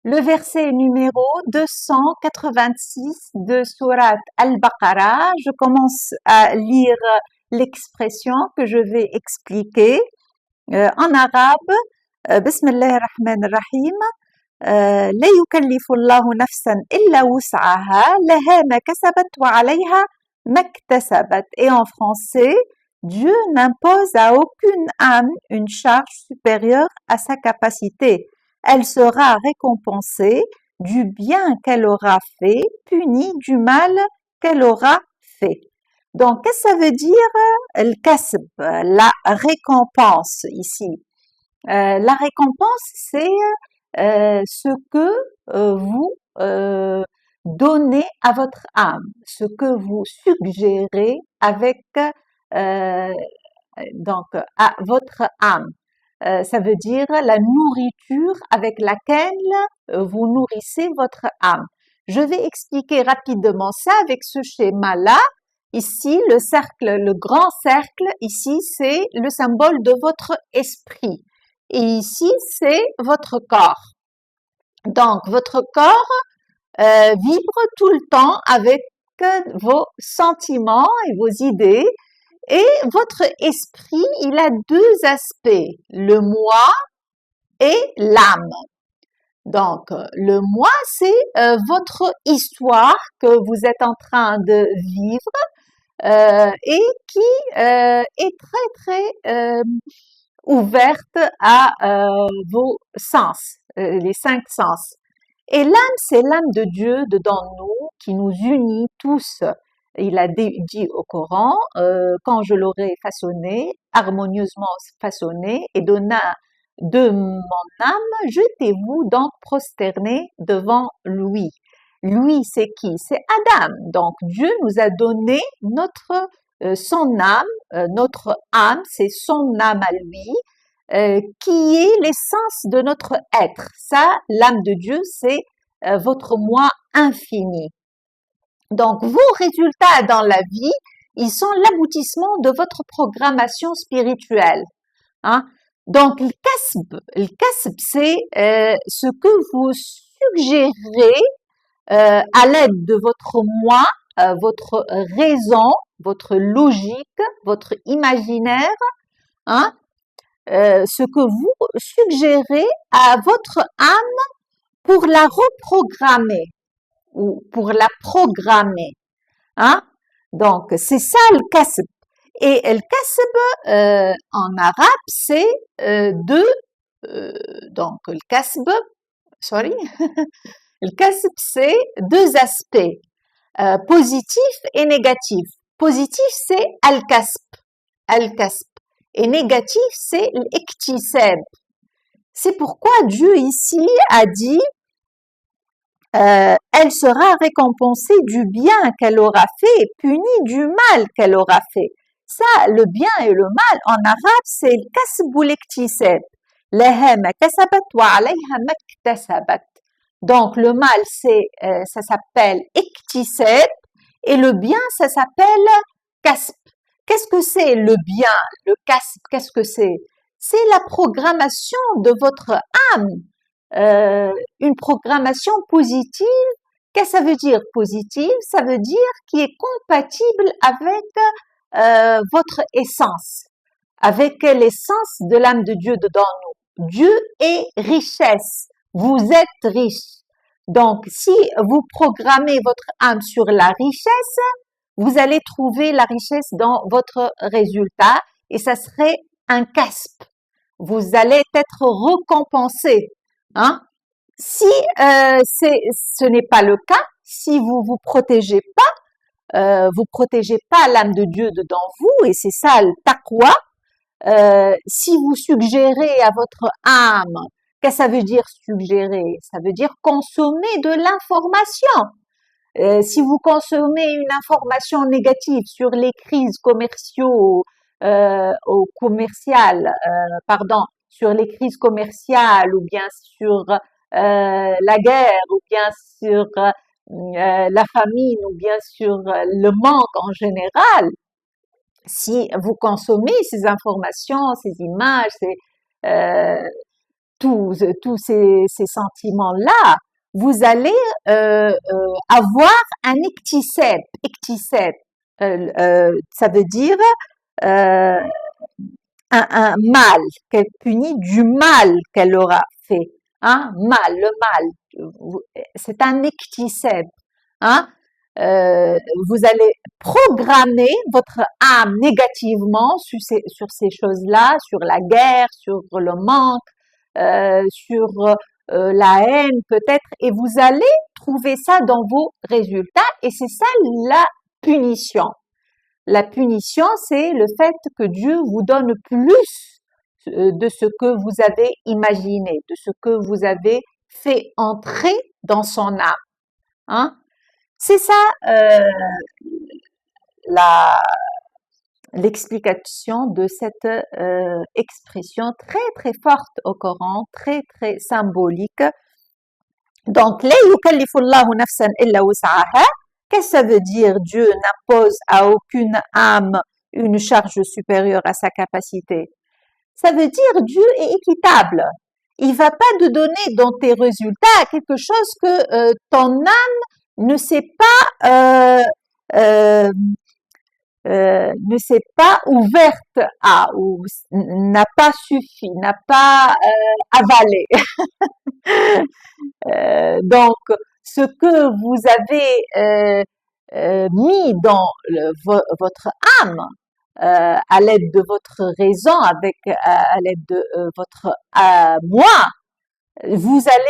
le verset numéro 286 de Sourate Al-Baqarah. Je commence à lire l'expression que je vais expliquer en arabe. Bismillah ar-Rahman ar-Rahim. لا يكلف الله نفسا إلا وسعها لها ما كسبت وعليها ما اكتسبت. Et en français, Dieu n'impose à aucune âme une charge supérieure à sa capacité. Elle sera récompensée du bien qu'elle aura fait, punie du mal qu'elle aura fait. Donc, qu'est-ce que ça veut dire al-kasb, la récompense ici? La récompense, c'est ce que vous donnez à votre âme, ce que vous suggérez avec donc à votre âme. Ça veut dire la nourriture avec laquelle vous nourrissez votre âme. Je vais expliquer rapidement ça avec ce schéma-là. Ici, le cercle, le grand cercle, ici, c'est le symbole de votre esprit. Et ici, c'est votre corps. Donc, votre corps vibre tout le temps avec vos sentiments et vos idées. Et votre esprit, il a deux aspects, le moi et l'âme. Donc, le moi, c'est votre histoire que vous êtes en train de vivre et qui est très ouverte à vos sens, les cinq sens. Et l'âme, c'est l'âme de Dieu dedans nous qui nous unit tous. Il a dit au Coran, quand je l'aurai façonné, harmonieusement façonné, et donna de mon âme, jetez-vous donc prosternés devant lui. Lui, c'est qui? C'est Adam. Donc Dieu nous a donné son âme, notre âme, c'est son âme à lui, qui est l'essence de notre être. Ça, l'âme de Dieu, c'est votre moi infini. Donc, vos résultats dans la vie, ils sont l'aboutissement de votre programmation spirituelle. Hein? Donc, le kasb, c'est ce que vous suggérez à l'aide de votre moi, votre raison, votre logique, votre imaginaire, hein? Ce que vous suggérez à votre âme pour la reprogrammer ou pour la programmer. Hein? Donc, c'est ça le kasb. Et le kasb, en arabe, c'est donc le kasb, sorry, le kasb, c'est deux aspects, positif et négatif. Positif, c'est al-kasb. Et négatif, c'est l'iktisab. C'est pourquoi Dieu ici a dit elle sera récompensée du bien qu'elle aura fait et punie du mal qu'elle aura fait. Ça, le bien et le mal, en arabe, c'est le kasb ou l'iktisab. Laha ma kasabat wa alayha ma iktasabat. Donc, le mal, ça s'appelle iktisab et le bien, ça s'appelle kasb. Qu'est-ce que c'est le bien, le kasb? Qu'est-ce que c'est? C'est la programmation de votre âme. Une programmation positive. Qu'est-ce que ça veut dire positive? Ça veut dire qui est compatible avec votre essence, avec l'essence de l'âme de Dieu dedans nous. Dieu est richesse. Vous êtes riche. Donc, si vous programmez votre âme sur la richesse, vous allez trouver la richesse dans votre résultat et ça serait un kasb. Vous allez être récompensé. Hein? Si ce n'est pas le cas, si vous protégez pas l'âme de Dieu dedans vous, et c'est ça le taqwa, si vous suggérez à votre âme, qu'est-ce que ça veut dire suggérer? Ça veut dire consommer de l'information. Si vous consommez une information négative sur les crises sur les crises commerciales ou bien sur la guerre ou bien sur la famine ou bien sur le manque en général, si vous consommez ces informations, ces images, tous ces sentiments-là, vous allez avoir un iktisab. Iktisab, ça veut dire euh, un mal, qu'elle punit du mal qu'elle aura fait. Hein? Mal, le mal, c'est un iktisab. Hein? Vous allez programmer votre âme négativement sur ces choses-là, sur la guerre, sur le manque, sur la haine peut-être, et vous allez trouver ça dans vos résultats, et c'est ça la punition. La punition, c'est le fait que Dieu vous donne plus de ce que vous avez imaginé, de ce que vous avez fait entrer dans son âme. Hein? C'est ça l'explication de cette expression très très forte au Coran, très très symbolique. Donc, la yukallifullahu nafsan illa wus'aha. Qu'est-ce que ça veut dire? Dieu n'impose à aucune âme une charge supérieure à sa capacité. Ça veut dire Dieu est équitable. Il va pas te donner dans tes résultats quelque chose que ton âme ne s'est pas ne s'est pas ouverte à, ou n'a pas suffi, n'a pas avalé. Donc, ce que vous avez mis dans votre âme, à l'aide de votre raison, à l'aide de votre moi, vous allez